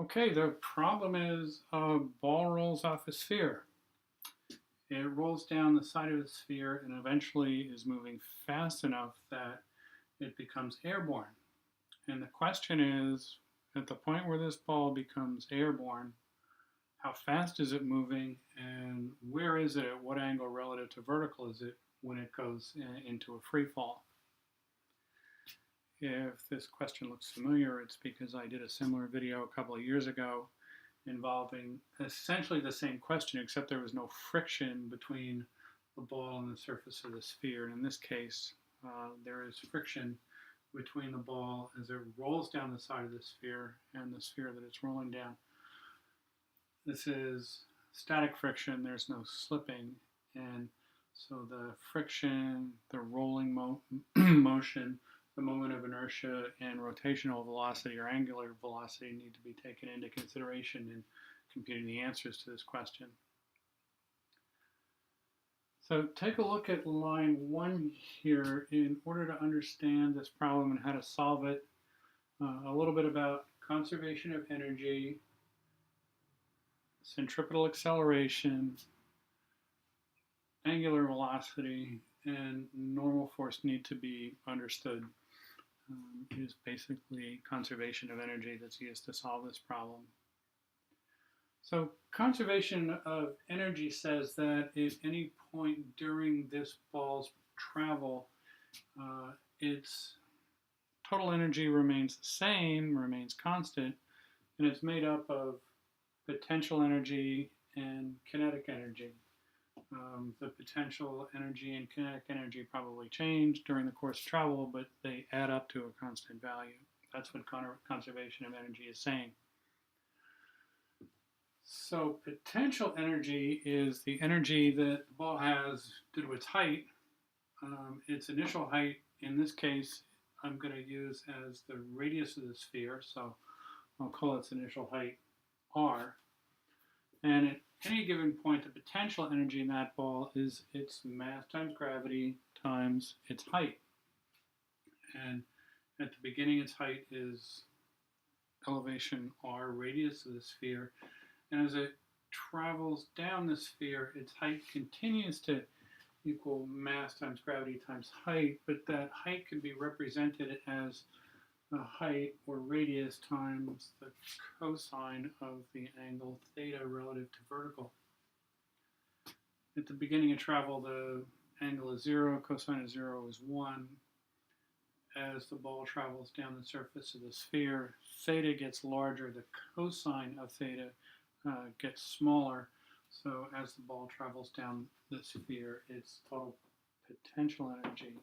Okay, the problem is a ball rolls off a sphere. It rolls down the side of the sphere and eventually is moving fast enough that it becomes airborne. And the question is, at the point where this ball becomes airborne, how fast is it moving and where is it at what angle relative to vertical is it when it goes into a free fall? If this question looks familiar, it's because I did a similar video a couple of years ago involving essentially the same question, except there was no friction between the ball and the surface of the sphere. And in this case, there is friction between the ball as it rolls down the side of the sphere and the sphere that it's rolling down. This is static friction, there's no slipping, and so the friction, the rolling motion, the moment of inertia, and rotational velocity or angular velocity need to be taken into consideration in computing the answers to this question. So take a look at line 1 here in order to understand this problem and how to solve it. A little bit about conservation of energy, centripetal acceleration, angular velocity, and normal force need to be understood. Is basically conservation of energy that's used to solve this problem. So conservation of energy says that at any point during this ball's travel, its total energy remains the same, remains constant, and it's made up of potential energy and kinetic energy. The potential energy and kinetic energy probably change during the course of travel, but they add up to a constant value. That's what conservation of energy is saying. So potential energy is the energy that the ball has due to its height. Its initial height, in this case, I'm going to use as the radius of the sphere, so I'll call its initial height r. And at any given point, the potential energy in that ball is its mass times gravity times its height. And at the beginning, its height is elevation r, radius of the sphere. And as it travels down the sphere, its height continues to equal mass times gravity times height, but that height can be represented as the height or radius times the cosine of the angle theta relative to vertical. At the beginning of travel, the angle is 0, cosine of 0 is 1. As the ball travels down the surface of the sphere, theta gets larger, the cosine of theta gets smaller. So as the ball travels down the sphere, its total potential energy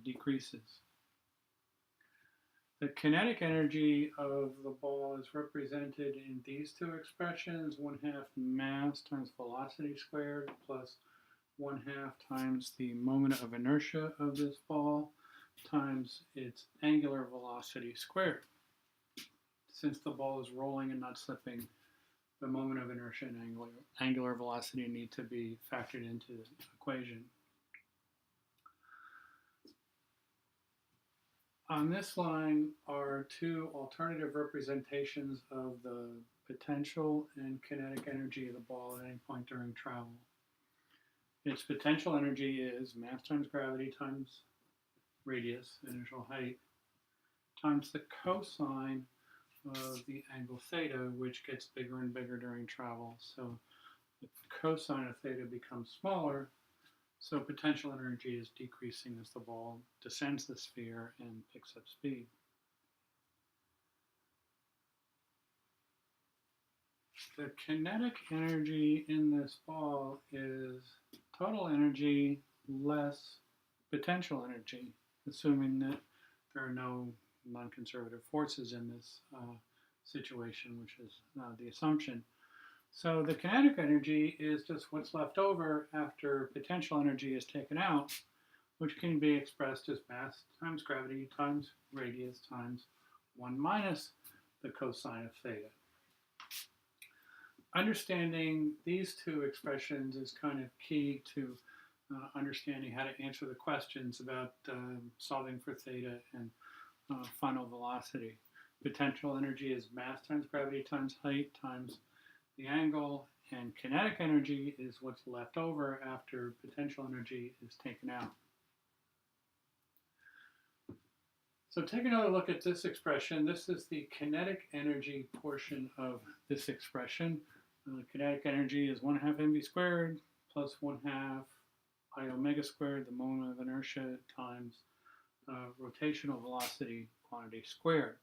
decreases. The kinetic energy of the ball is represented in these two expressions, 1/2 mass times velocity squared plus 1/2 times the moment of inertia of this ball times its angular velocity squared. Since the ball is rolling and not slipping, the moment of inertia and angular velocity need to be factored into the equation. On this line are two alternative representations of the potential and kinetic energy of the ball at any point during travel. Its potential energy is mass times gravity times radius, initial height, times the cosine of the angle theta, which gets bigger and bigger during travel. So the cosine of theta becomes smaller, so potential energy is decreasing as the ball descends the sphere and picks up speed. The kinetic energy in this ball is total energy less potential energy, assuming that there are no non-conservative forces in this situation, which is the assumption. So the kinetic energy is just what's left over after potential energy is taken out, which can be expressed as mass times gravity times radius times 1 minus the cosine of theta. Understanding these two expressions is kind of key to understanding how to answer the questions about solving for theta and final velocity. Potential energy is mass times gravity times height times the angle, and kinetic energy is what's left over after potential energy is taken out. So take another look at this expression. This is the kinetic energy portion of this expression. Kinetic energy is 1/2 mv squared plus 1/2 I omega squared, the moment of inertia, times rotational velocity quantity squared.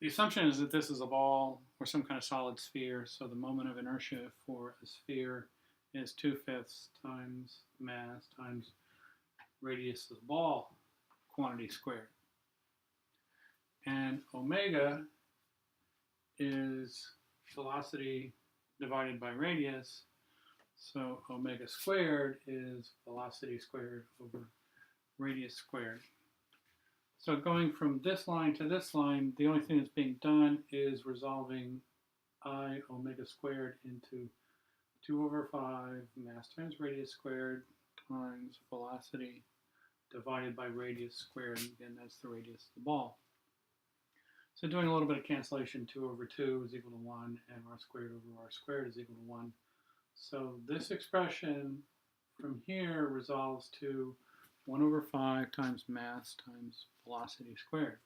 The assumption is that this is a ball or some kind of solid sphere, so the moment of inertia for a sphere is 2/5 times mass times radius of the ball quantity squared. And omega is velocity divided by radius, so omega squared is velocity squared over radius squared. So going from this line to this line, the only thing that's being done is resolving I omega squared into 2/5 mass times radius squared times velocity divided by radius squared. Again, that's the radius of the ball. So doing a little bit of cancellation, 2/2 is equal to 1, and r squared over r squared is equal to 1. So this expression from here resolves to 1/5 times mass times velocity squared,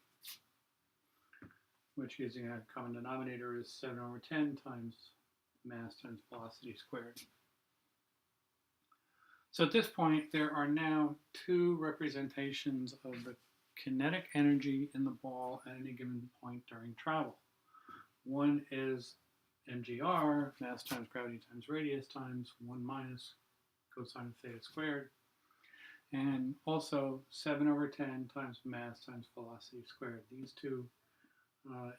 which using a common denominator is 7/10 times mass times velocity squared. So at this point, there are now two representations of the kinetic energy in the ball at any given point during travel. One is mgr, mass times gravity times radius, times 1 minus cosine of theta squared, and also 7/10 times mass times velocity squared. These two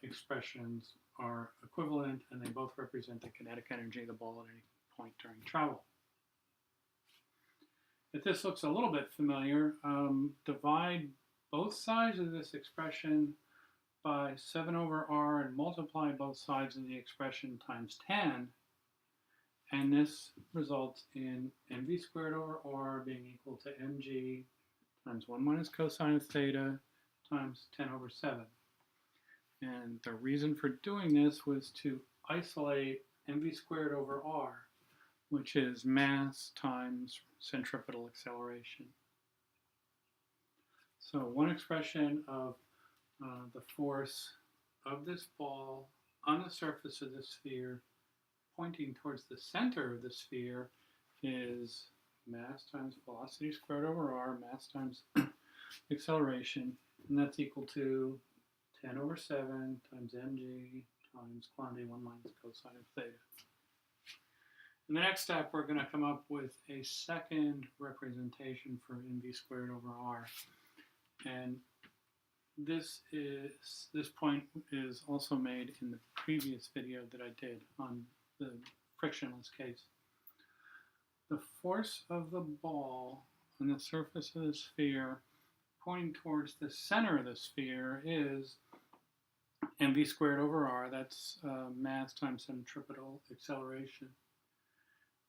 expressions are equivalent, and they both represent the kinetic energy of the ball at any point during travel. If this looks a little bit familiar, divide both sides of this expression by 7/r and multiply both sides of the expression times 10, and this results in mv squared over r being equal to mg times 1 minus cosine of theta times 10/7. And the reason for doing this was to isolate mv squared over r, which is mass times centripetal acceleration. So one expression of the force of this ball on the surface of the sphere pointing towards the center of the sphere is mass times velocity squared over r, mass times acceleration, and that's equal to 10/7 times mg times quantity 1 minus cosine of theta. In the next step, we're going to come up with a second representation for mv squared over r. And this point is also made in the previous video that I did on the frictionless case. The force of the ball on the surface of the sphere pointing towards the center of the sphere is mv squared over r. That's mass times centripetal acceleration.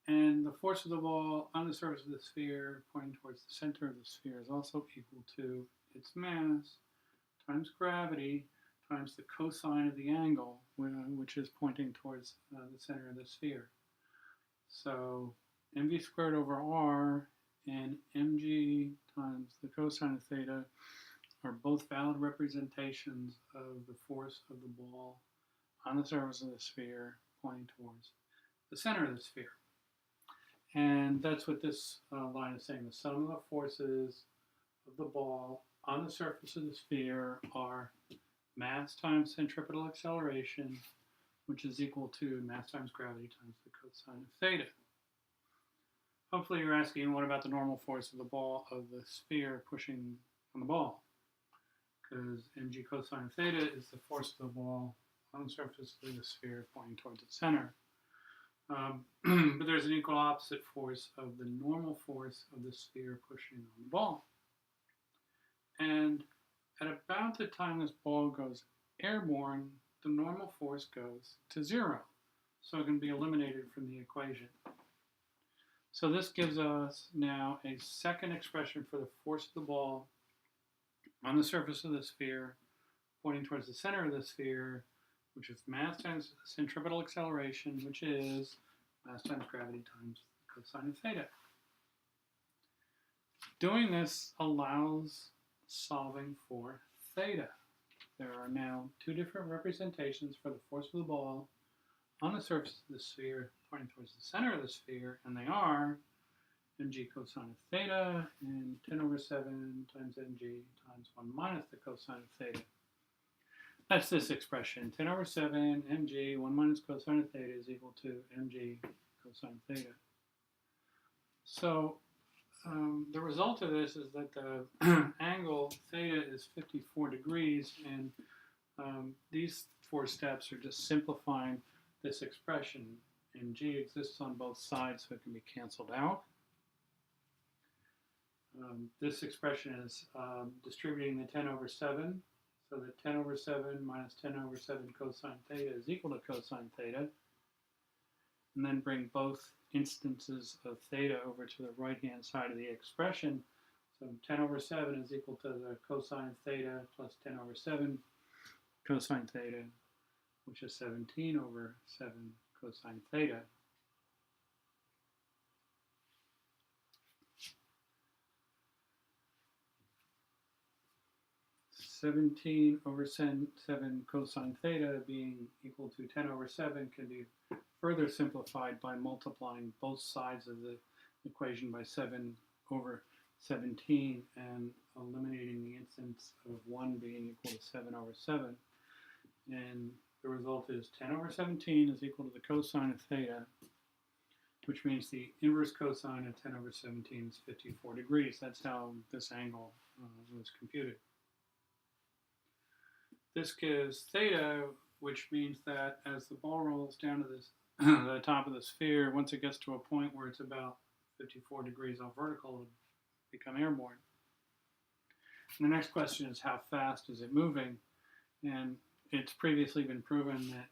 And the force of the ball on the surface of the sphere pointing towards the center of the sphere is also equal to its mass times gravity times the cosine of the angle, which is pointing towards the center of the sphere. So mv squared over r and mg times the cosine of theta are both valid representations of the force of the ball on the surface of the sphere pointing towards the center of the sphere. And that's what this line is saying. The sum of the forces of the ball on the surface of the sphere are mass times centripetal acceleration, which is equal to mass times gravity times the cosine of theta. Hopefully you're asking, what about the normal force of the ball of the sphere pushing on the ball? Because mg cosine of theta is the force of the ball on the surface of the sphere pointing towards the center. But there's an equal opposite force of the normal force of the sphere pushing on the ball. And at about the time this ball goes airborne, the normal force goes to 0. So it can be eliminated from the equation. So this gives us now a second expression for the force of the ball on the surface of the sphere pointing towards the center of the sphere, which is mass times centripetal acceleration, which is mass times gravity times cosine of theta. Doing this allows solving for theta. There are now two different representations for the force of the ball on the surface of the sphere pointing towards the center of the sphere, and they are mg cosine of theta and 10 over 7 times mg times 1 minus the cosine of theta. That's this expression. 10 over 7 mg 1 minus cosine of theta is equal to mg cosine of theta. So the result of this is that the angle theta is 54 degrees, and these four steps are just simplifying this expression. Mg exists on both sides, so it can be canceled out. This expression is distributing the 10 over 7, so that 10 over 7 minus 10 over 7 cosine theta is equal to cosine theta. And then bring both instances of theta over to the right-hand side of the expression. So 10 over 7 is equal to the cosine of theta plus 10 over 7 cosine theta, which is 17 over 7 cosine theta. (17 over 7 cosine theta being equal to 10 over 7 can be further simplified by multiplying both sides of the equation by 7 over 17 and eliminating the instance of 1 being equal to 7 over 7. And the result is 10 over 17 is equal to the cosine of theta, which means the inverse cosine of 10 over 17 is 54 degrees. That's how this angle was computed. This gives theta, which means that as the ball rolls down to this, the top of the sphere, once it gets to a point where it's about 54 degrees off vertical, it'll become airborne. And the next question is, how fast is it moving? And it's previously been proven that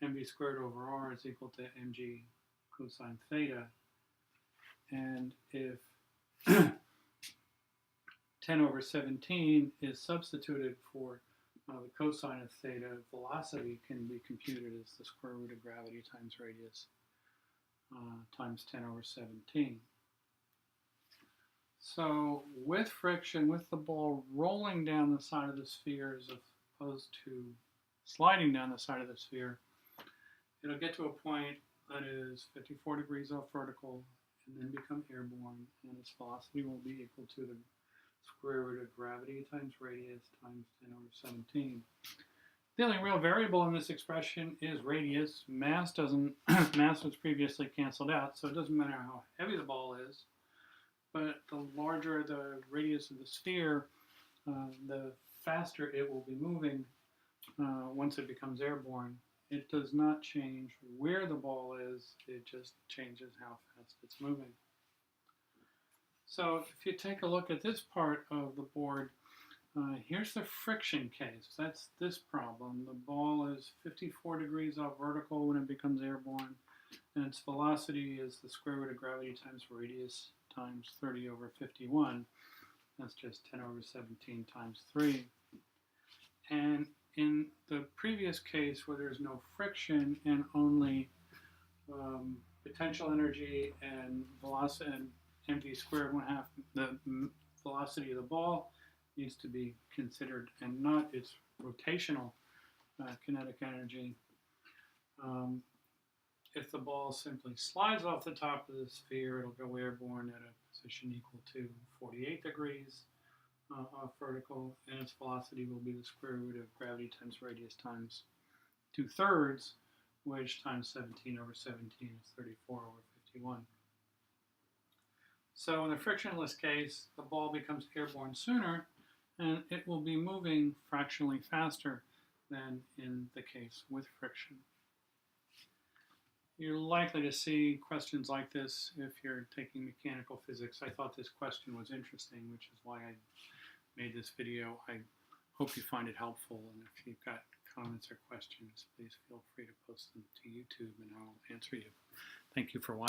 mv squared over r is equal to mg cosine theta. And if 10 over 17 is substituted for the cosine of theta, velocity can be computed as the square root of gravity times radius times 10 over 17. So with friction, with the ball rolling down the side of the sphere as opposed to sliding down the side of the sphere, it'll get to a point that is 54 degrees off vertical and then become airborne, and its velocity will be equal to the square root of gravity times radius times 10 over 17. The only real variable in this expression is radius. Mass was previously canceled out, so it doesn't matter how heavy the ball is, but the larger the radius of the sphere, the faster it will be moving once it becomes airborne. It does not change where the ball is, it just changes how fast it's moving. So if you take a look at this part of the board, here's the friction case. That's this problem. The ball is 54 degrees off vertical when it becomes airborne, and its velocity is the square root of gravity times radius times 30 over 51. That's just 10 over 17 times 3. And in the previous case where there's no friction and only potential energy and velocity and mv squared 1/2, the velocity of the ball needs to be considered and not its rotational kinetic energy. If the ball simply slides off the top of the sphere, it'll go airborne at a position equal to 48 degrees off vertical, and its velocity will be the square root of gravity times radius times 2/3, which times 17 over 17 is 34 over 51. So in the frictionless case, the ball becomes airborne sooner, and it will be moving fractionally faster than in the case with friction. You're likely to see questions like this if you're taking mechanical physics. I thought this question was interesting, which is why I made this video. I hope you find it helpful, and if you've got comments or questions, please feel free to post them to YouTube and I'll answer you. Thank you for watching.